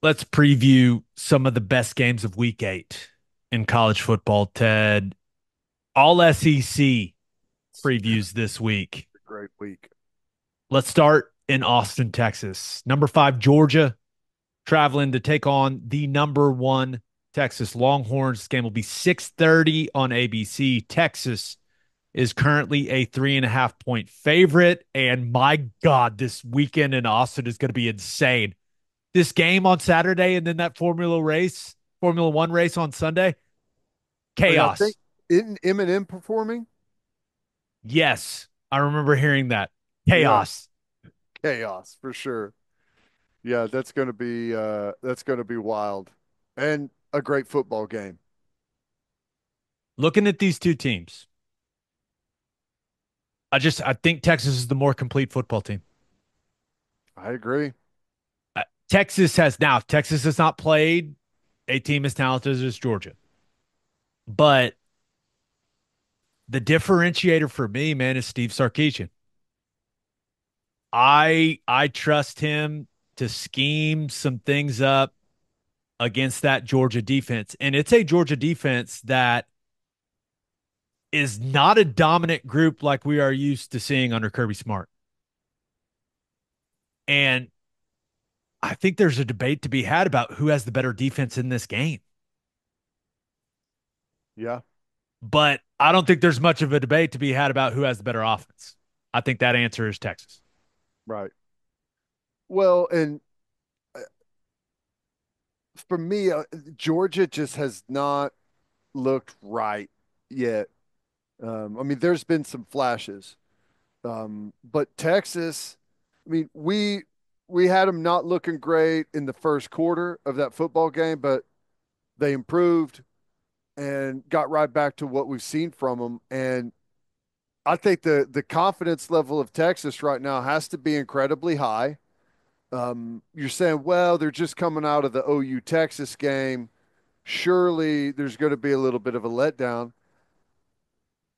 Let's preview some of the best games of week 8 in college football, Ted. All SEC previews this week. Great week. Let's start in Austin, Texas. Number 5, Georgia, traveling to take on the number 1 Texas Longhorns. This game will be 6:30 on ABC. Texas is currently a 3.5 point favorite. And my God, this weekend in Austin is going to be insane. This game on Saturday and then that Formula One race on Sunday. And I think Chaos. isn't Eminem performing? Yes, I remember hearing that. Yeah, Chaos. chaos for sure. Yeah, that's gonna be wild. And a great football game. Looking at these two teams, I think Texas is the more complete football team. I agree. Texas has not played a team as talented as Georgia. But the differentiator for me, man, is Steve Sarkisian. I trust him to scheme some things up against that Georgia defense. And it's a Georgia defense that is not a dominant group like we are used to seeing under Kirby Smart. And I think there's a debate to be had about who has the better defense in this game. Yeah, But I don't think there's much of a debate to be had about who has the better offense. I think that answer is Texas. right. Well, and for me, Georgia just has not looked right yet. I mean, there's been some flashes, but Texas. I mean, we had them not looking great in the first quarter of that football game, but they improved and got right back to what we've seen from them. And I think the confidence level of Texas right now has to be incredibly high. You're saying, well, they're just coming out of the OU Texas game. Surely there's going to be a little bit of a letdown.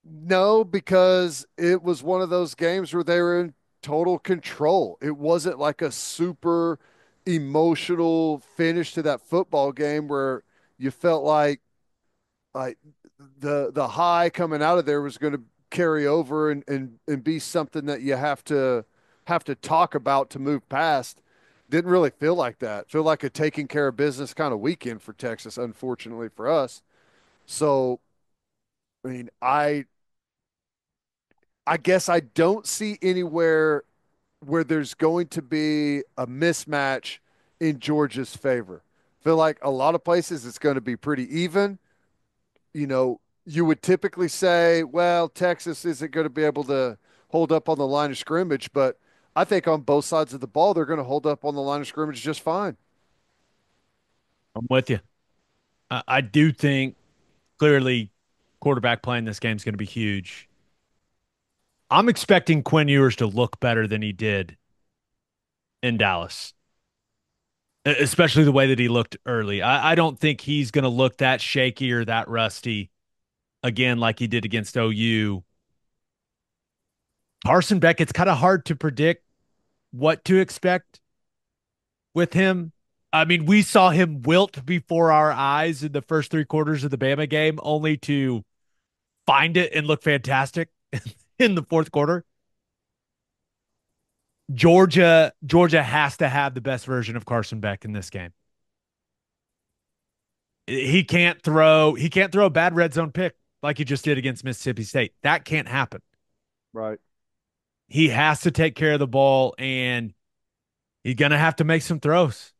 No, because it was one of those games where they were in total control. It wasn't like a super emotional finish to that football game where you felt like the high coming out of there was going to carry over and be something that you have to talk about to move past. Didn't really feel like that. Feel like a taking care of business kind of weekend for Texas, unfortunately for us. So, I mean, I guess I don't see anywhere where there's going to be a mismatch in Georgia's favor. Feel like a lot of places it's going to be pretty even. You would typically say, well, Texas isn't going to be able to hold up on the line of scrimmage, but I think on both sides of the ball, they're going to hold up on the line of scrimmage just fine. I'm with you. I do think clearly quarterback playing this game is going to be huge. I'm expecting Quinn Ewers to look better than he did in Dallas, especially the way that he looked early. I don't think he's going to look that shaky or that rusty again like he did against OU. Carson Beck, it's kind of hard to predict what to expect with him. I mean, we saw him wilt before our eyes in the first 3 quarters of the Bama game, only to find it and look fantastic in the fourth quarter. Georgia has to have the best version of Carson Beck in this game. He can't throw a bad red zone pick like he just did against Mississippi State. That can't happen. Right. He has to take care of the ball, and he's gonna have to make some throws.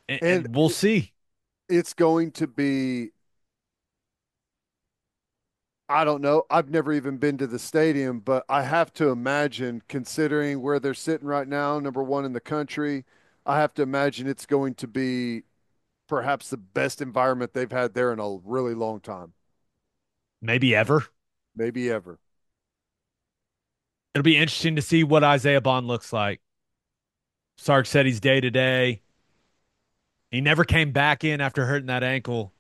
And, And and we'll see. it's going to be, I don't know. I've never even been to the stadium, but I have to imagine, considering where they're sitting right now, number one in the country, I have to imagine it's going to be perhaps the best environment they've had there in a really long time, Maybe ever. maybe ever. It'll be interesting to see what Isaiah Bond looks like. Sark said he's day to day. He never came back in after hurting that ankle,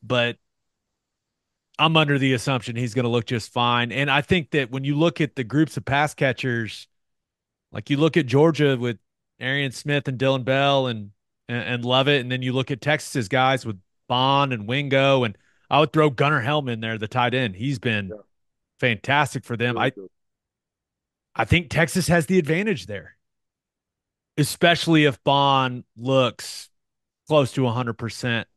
but I'm under the assumption he's going to look just fine. And I think that when you look at the groups of pass catchers, like you look at Georgia with Arian Smith and Dylan Bell and Lovett, and then you look at Texas's guys with Bond and Wingo, and I would throw Gunnar Helm in there, the tight end. He's been Yeah, fantastic for them. really I good. I think Texas has the advantage there, especially if Bond looks close to 100%.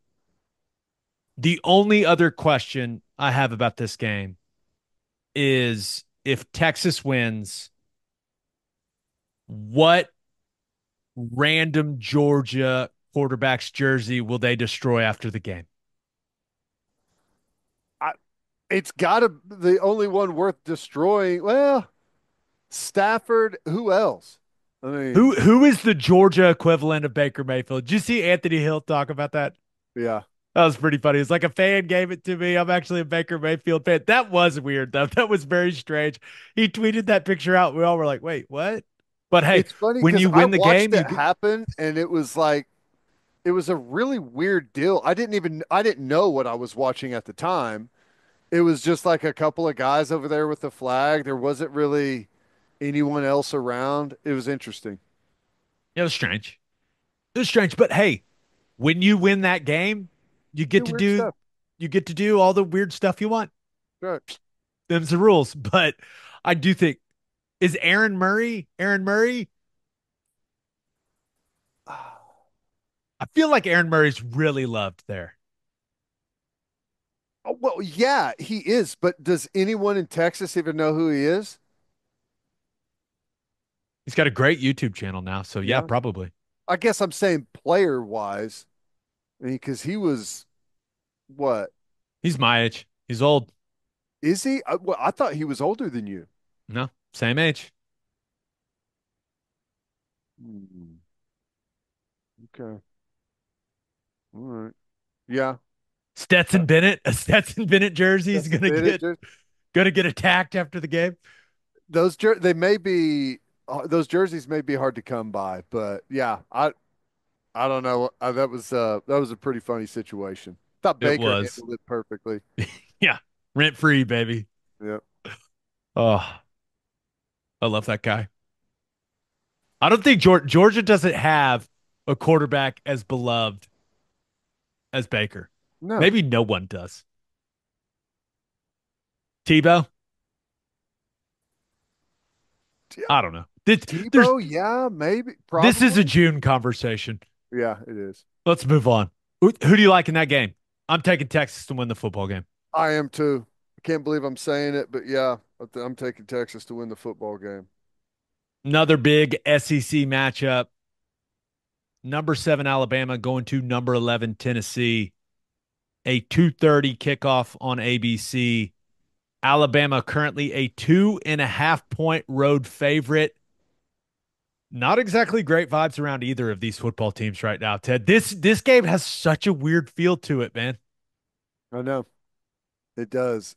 The only other question I have about this game is if Texas wins, what random Georgia quarterback's jersey will they destroy after the game? I, it's got to the only one worth destroying. Well, Stafford. Who else? I mean, Who is the Georgia equivalent of Baker Mayfield? Did you see Anthony Hill talk about that? yeah. That was pretty funny. It's like a fan gave it to me. I'm actually a Baker Mayfield fan. That was weird though. That was very strange. He tweeted that picture out. We all were like, "Wait, what?" But hey, It's funny when because you I win the watched game, you it get happen, and it was like it was a really weird deal. I didn't know what I was watching at the time. It was just like a couple of guys over there with the flag. There wasn't really anyone else around. It was interesting. it was strange. It was strange, but hey, when you win that game, you Do get to weird do stuff. you get to do all the weird stuff you want. Right. Them's the rules. But I do think is Aaron Murray. I feel like Aaron Murray's really loved there. Oh, well, yeah, he is, but does anyone in Texas even know who he is? He's got a great YouTube channel now, so yeah, Yeah. probably. I guess I'm saying player wise. I mean, because he was what? He's my age. He's old. Is he? Well, I thought he was older than you. No, same age. Hmm. Okay. All right. Yeah. Uh, Stetson Bennett, a Stetson Bennett jersey is That's a bit. It just gonna get attacked after the game. they may be those jerseys may be hard to come by, but yeah, I don't know. That was a pretty funny situation. Thought It Baker was. handled it perfectly. Yeah. Rent free, baby. Yeah. Oh, I love that guy. I don't think Georgia doesn't have a quarterback as beloved as Baker. No. Maybe no one does. Tebow? I don't know. Tebow, yeah, maybe, This is a probably. June conversation. Yeah, it is. Let's move on. Who do you like in that game? I'm taking Texas to win the football game. I am too. I can't believe I'm saying it, but yeah, I'm taking Texas to win the football game. Another big SEC matchup. Number 7 Alabama going to number 11 Tennessee. A 2:30 kickoff on ABC. Alabama currently a 2.5 point road favorite. Not exactly great vibes around either of these football teams right now, Ted. This game has such a weird feel to it, man. I know it does.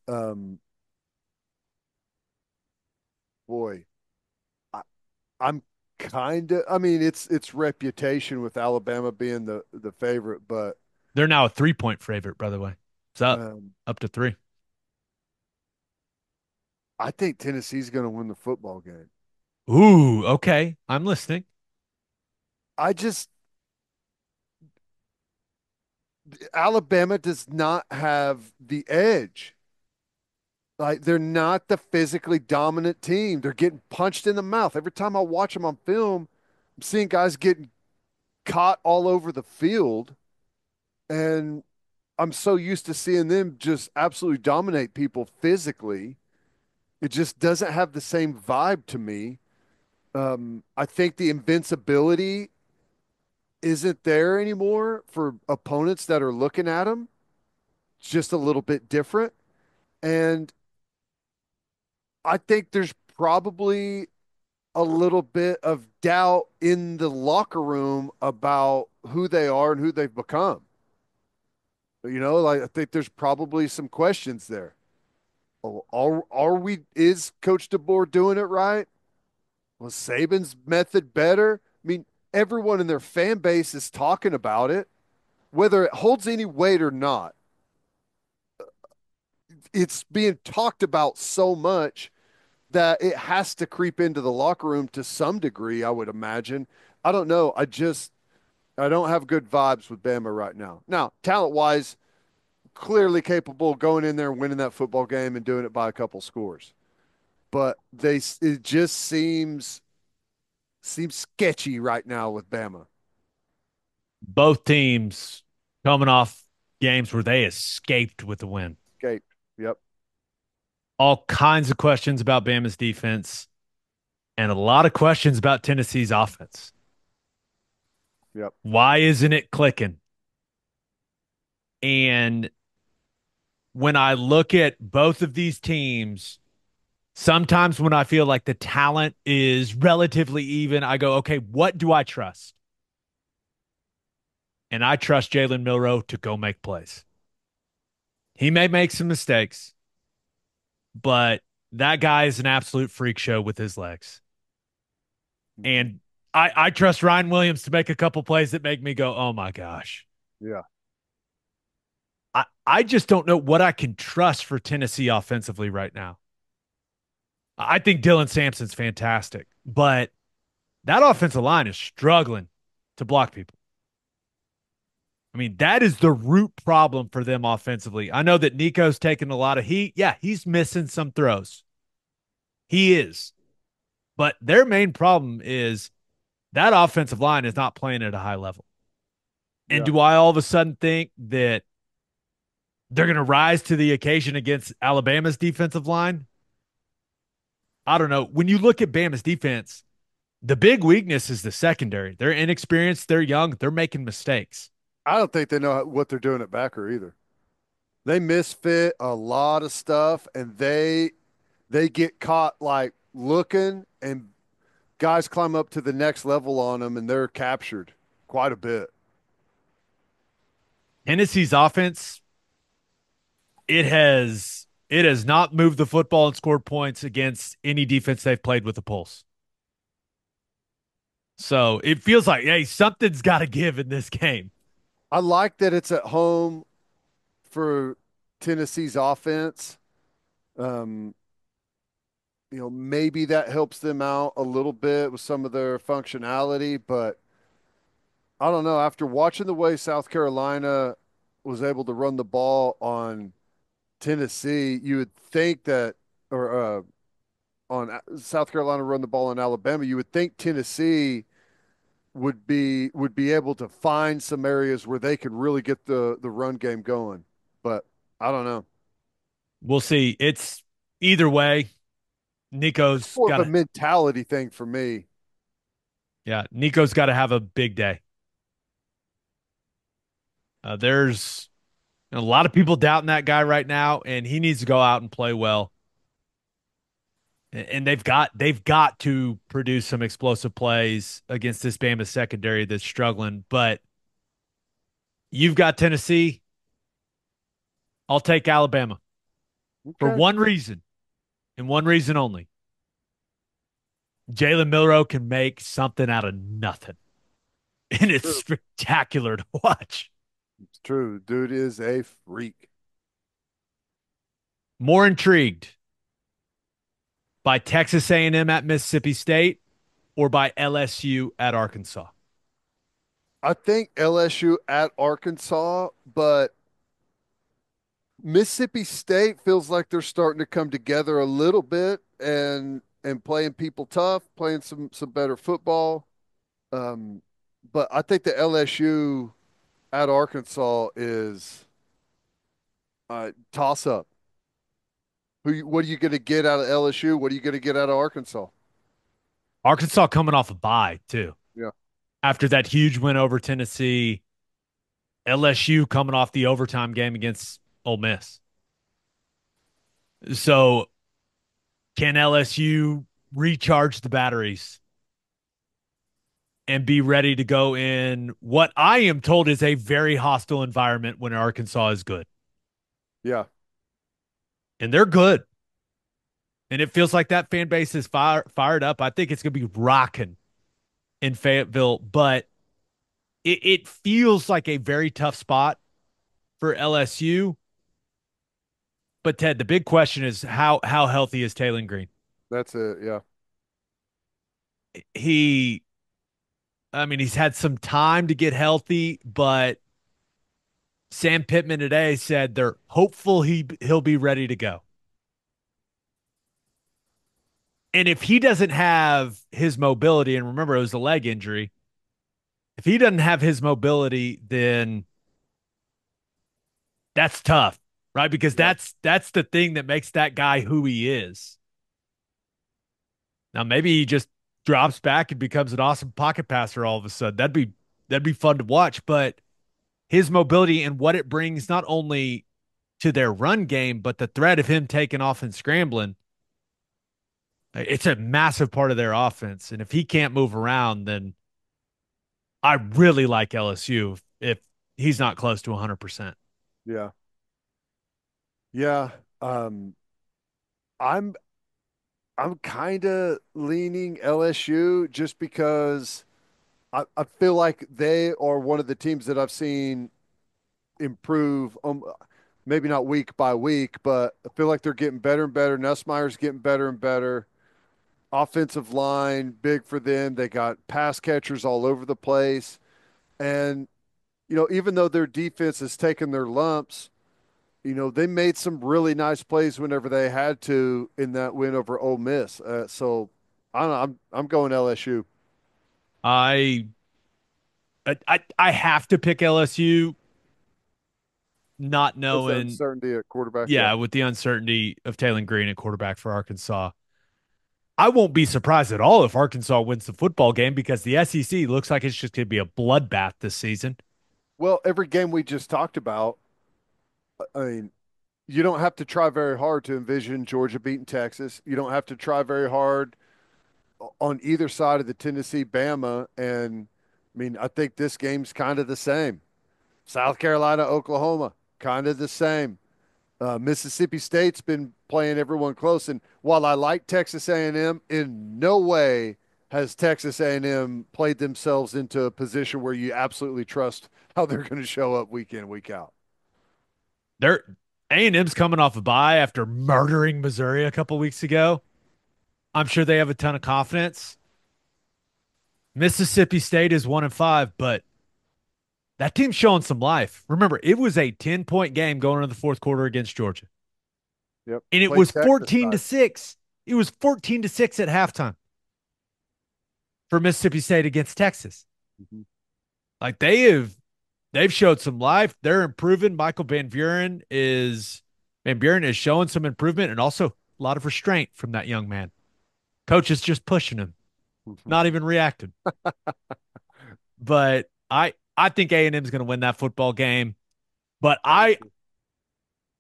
Boy, I, I'm kind of. I mean, it's reputation with Alabama being the favorite, but They're now a 3 point favorite, by the way. It's um, up to three. I think Tennessee's going to win the football game. Ooh, okay. I'm listening. I just Alabama does not have the edge. Like they're not the physically dominant team. They're getting punched in the mouth. Every time I watch them on film, I'm seeing guys getting caught all over the field. And I'm so used to seeing them just absolutely dominate people physically. It just doesn't have the same vibe to me. I think the invincibility isn't there anymore for opponents that are looking at them. It's just a little bit different. And I think there's probably a little bit of doubt in the locker room about who they are and who they've become. Like I think there's probably some questions there. Oh, are we? Is Coach DeBoer doing it right? Was Saban's method better? I mean, everyone in their fan base is talking about it, whether it holds any weight or not. It's being talked about so much that it has to creep into the locker room to some degree, I would imagine. I don't know. I don't have good vibes with Bama right now. Now, talent wise, clearly capable of going in there and winning that football game and doing it by a couple scores. But it just seems sketchy right now with Bama. Both teams coming off games where they escaped with the win. Escape. Yep. All kinds of questions about Bama's defense and a lot of questions about Tennessee's offense. Yep. Why isn't it clicking? And when I look at both of these teams, sometimes when I feel like the talent is relatively even, I go, okay, what do I trust? And I trust Jalen Milroe to go make plays. He may make some mistakes, but that guy is an absolute freak show with his legs. And I trust Ryan Williams to make a couple plays that make me go, oh my gosh. Yeah. I just don't know what I can trust for Tennessee offensively right now. I think Dylan Sampson's fantastic, but that offensive line is struggling to block people. I mean, that is the root problem for them offensively. I know that Nico's taking a lot of heat. Yeah, he's missing some throws. He is. But their main problem is that offensive line is not playing at a high level. And Yeah. do I all of a sudden think that they're going to rise to the occasion against Alabama's defensive line? I don't know. When you look at Bama's defense, the big weakness is the secondary. They're inexperienced, they're young, they're making mistakes. I don't think they know what they're doing at backer either. They misfit a lot of stuff, and they get caught like looking, and guys climb up to the next level on them, and they're captured quite a bit. Tennessee's offense, it has not moved the football and scored points against any defense they've played with a pulse. So it feels like, hey, something's got to give in this game. I like that it's at home for Tennessee's offense. Um, maybe that helps them out a little bit with some of their functionality, but I don't know. After watching the way South Carolina was able to run the ball on Tennessee, you would think that, or on South Carolina run the ball on Alabama, you would think Tennessee would be able to find some areas where they could really get the run game going. But I don't know. We'll see. It's either way. It's Nico's more of got a to, mentality thing for me. yeah, Nico's got to have a big day. There's a lot of people doubting that guy right now, and he needs to go out and play well. And they've got to produce some explosive plays against this Bama secondary that's struggling. But you've got Tennessee. I'll take Alabama for Okay. one reason and one reason only. Jalen Milroe can make something out of nothing, and it's True. spectacular to watch. It's true. Dude is a freak. More intrigued by Texas A&M at Mississippi State or by LSU at Arkansas. I think LSU at Arkansas, but Mississippi State feels like they're starting to come together a little bit and playing people tough, playing some better football. Um, but I think the LSU at Arkansas is a toss up. What are you going to get out of LSU? What are you going to get out of Arkansas? Arkansas coming off a bye too. Yeah, After that huge win over Tennessee, LSU coming off the overtime game against Ole Miss. So can LSU recharge the batteries and be ready to go in what I am told is a very hostile environment when Arkansas is good? yeah, And they're good. And it feels like that fan base is fired up. I think it's going to be rocking in Fayetteville, but it feels like a very tough spot for LSU. But Ted, the big question is how healthy is Taylor Green? that's it. Yeah, He I mean, he's had some time to get healthy, but Sam Pittman today said they're hopeful he'll be ready to go. And if he doesn't have his mobility, and remember it was a leg injury, if he doesn't have his mobility, then that's tough, right? Because Yeah. that's the thing that makes that guy who he is. Now maybe he just drops back and becomes an awesome pocket passer all of a sudden. That'd be fun to watch, but his mobility and what it brings not only to their run game, but the threat of him taking off and scrambling, it's a massive part of their offense. And if he can't move around, then I really like LSU if he's not close to 100%. Yeah. Yeah. Um, I'm I'm kind of leaning LSU just because I feel like they are one of the teams that I've seen improve. Maybe not week by week, but I feel like they're getting better and better. Nussmeier's getting better and better. Offensive line, big for them. They got pass catchers all over the place. And, even though their defense has taken their lumps, they made some really nice plays whenever they had to in that win over Ole Miss. So I don't know. I'm going LSU I I have to pick LSU, not with the knowing, uncertainty at quarterback. Yeah. yeah, with the uncertainty of Taylor Green at quarterback for Arkansas. I won't be surprised at all if Arkansas wins the football game because the SEC looks like it's just going to be a bloodbath this season. Well, every game we just talked about, I mean, you don't have to try very hard to envision Georgia beating Texas. You don't have to try very hard on either side of the Tennessee Bama. And I mean, I think this game's kind of the same. South Carolina, Oklahoma, kind of the same. Mississippi State's been playing everyone close, and while I like Texas A&M, in no way has Texas A&M played themselves into a position where you absolutely trust how they're going to show up week in, week out. They're A&M's coming off a bye after murdering Missouri a couple weeks ago. I'm sure they have a ton of confidence. Mississippi State is 1-5, but that team's showing some life. Remember, it was a 10-point game going into the fourth quarter against Georgia. Yep, And it played was Texas 14 to side. 6. It was 14 to 6 at halftime for Mississippi State against Texas. Mhm. Like they've showed some life. They're improving. Michael Van Buren is showing some improvement and also a lot of restraint from that young man. Coach is just pushing him, not even reacting. But I think A&M is going to win that football game. But I do too.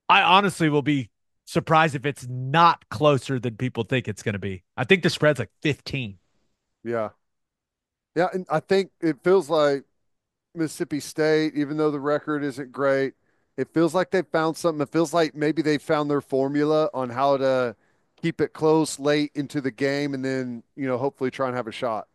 I honestly will be surprised if it's not closer than people think it's going to be. I think the spread's like 15. Yeah, yeah, and I think it feels like Mississippi State, even though the record isn't great, it feels like they found something. It feels like maybe they found their formula on how to keep it close late into the game, and then hopefully try and have a shot.